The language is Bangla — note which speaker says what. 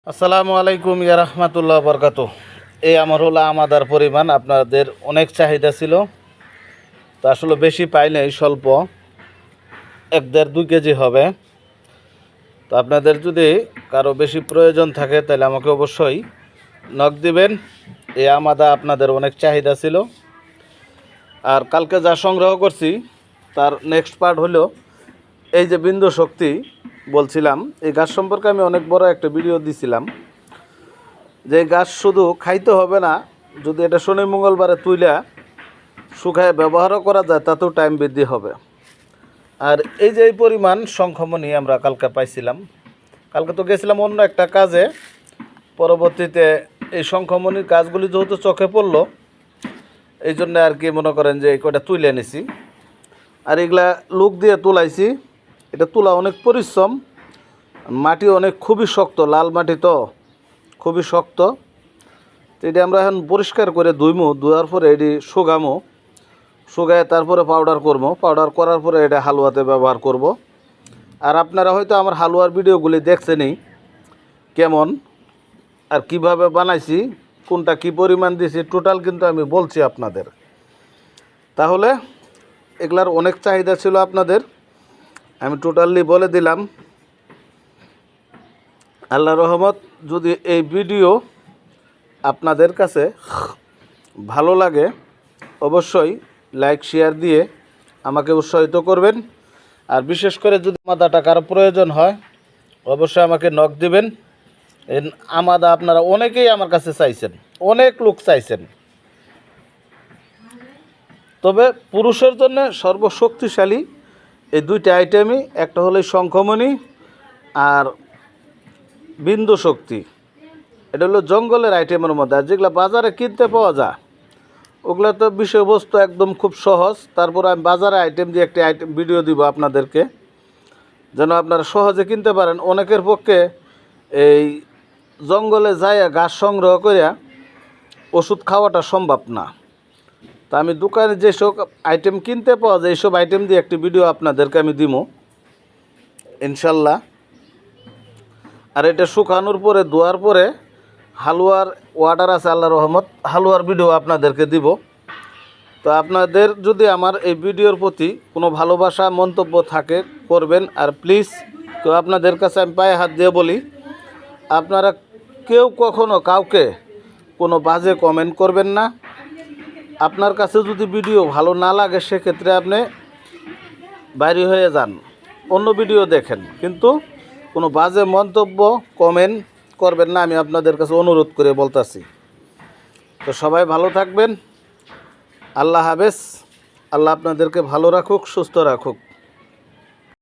Speaker 1: আসসালামু আলাইকুম ইয়া রাহমাতুল্লাহ বরকাতু। এই আমার হলো আমাদার পরিমাণ আপনাদের অনেক চাহিদা ছিল, তো আসলে বেশি পাই নাই, স্বল্প 1-1.5-2 কেজি হবে। তো আপনাদের যদি কারো বেশি প্রয়োজন থাকে তাহলে আমাকে অবশ্যই নক দিবেন। এই আমাদা আপনাদের অনেক চাহিদা ছিল। আর কালকে যা সংগ্রহ করছি তার নেক্সট পার্ট হলো এই যে বিন্দু শক্তি বলছিলাম, এই গাছ সম্পর্কে আমি অনেক বড় একটা ভিডিও দিছিলাম যে গাছ শুধু খাইতে হবে না, যদি এটা শনি মঙ্গলবারে তুইলা শুকায় ব্যবহারও করা যায় তাতেও টাইম বৃদ্ধি হবে। আর এই যে এই পরিমাণ শঙ্খমণি আমরা কালকে পাইছিলাম, কালকে তো গেছিলাম অন্য একটা কাজে, পরবর্তীতে এই শঙ্খমণির কাজগুলি যেহেতু চোখে পড়লো এই জন্য আর কি মনে করেন যে এই কয়টা তুলে এনেছি। আর এগুলা লুক দিয়ে তুলাইছি, এটা তোলা অনেক পরিশ্রম, মাটি অনেক খুবই শক্ত, লাল মাটি তো খুবই শক্ত। তো এটা আমরা এখন পরিষ্কার করে ধুইমু, ধোয়ার পরে এটি শুকামো, শুকায় তারপরে পাউডার করবো, পাউডার করার পরে এটা হালুয়াতে ব্যবহার করব। আর আপনারা হয়তো আমার হালুয়ার ভিডিওগুলি দেখছেনই কেমন আর কিভাবে বানাইছি, কোনটা কি পরিমাণ দিয়েছি টোটাল কিন্তু আমি বলছি আপনাদের। তাহলে এগুলার অনেক চাহিদা ছিল আপনাদের, আমি টোটালি বলে দিলাম। আল্লাহ রহমত, যদি এই ভিডিও আপনাদের কাছে ভালো লাগে অবশ্যই লাইক শেয়ার দিয়ে আমাকে উৎসাহিত করবেন। আর বিশেষ করে যদি আমাদাটা কারো প্রয়োজন হয় অবশ্যই আমাকে নক দিবেন। এই আমাদা আপনারা অনেকেই আমার কাছে চাইছেন, অনেক লোক চাইছেন। তবে পুরুষের জন্য সর্বশক্তিশালী এই দুইটা আইটেমই, একটা হলো শঙ্খমণি আর বিন্দু শক্তি। এটা হলো জঙ্গলের আইটেমের মধ্যে। আর যেগুলো বাজারে কিনতে পাওয়া যায় ওগুলো তো বিষয়বস্তু একদম খুব সহজ। তারপর আমি বাজারে আইটেম দিয়ে একটি আইটেম ভিডিও দিব আপনাদেরকে, যেন আপনারা সহজে কিনতে পারেন। অনেকের পক্ষে এই জঙ্গলে যাইয়া গাছ সংগ্রহ করিয়া ওষুধ খাওয়াটা সম্ভব না। তা আমি দোকানে যেসব আইটেম কিনতে পাওয়া যায় এইসব আইটেম দিয়ে একটি ভিডিও আপনাদেরকে আমি দিব ইনশাল্লাহ। আর এটা শুকানোর পরে ধোয়ার পরে হালুয়ার অর্ডার আছে, আল্লাহ রহমত হালুয়ার ভিডিও আপনাদেরকে দিব। তো আপনাদের যদি আমার এই ভিডিওর প্রতি কোনো ভালোবাসা মন্তব্য থাকে করবেন। আর প্লিজ তো আপনাদের কাছে আমি পায়ে হাত দিয়ে বলি, আপনারা কেউ কখনো কাউকে কোনো বাজে কমেন্ট করবেন না। আপনার কাছে যদি ভিডিও ভালো না লাগে সেক্ষেত্রে আপনি বাইরে হয়ে যান, অন্য ভিডিও দেখেন, কিন্তু কোনো বাজে মন্তব্য কমেন্ট করবেন না, আমি আপনাদের কাছে অনুরোধ করে বলতাছি। তো সবাই ভালো থাকবেন, আল্লাহ হাফেজ। আল্লাহ আপনাদেরকে ভালো রাখুক, সুস্থ রাখুক।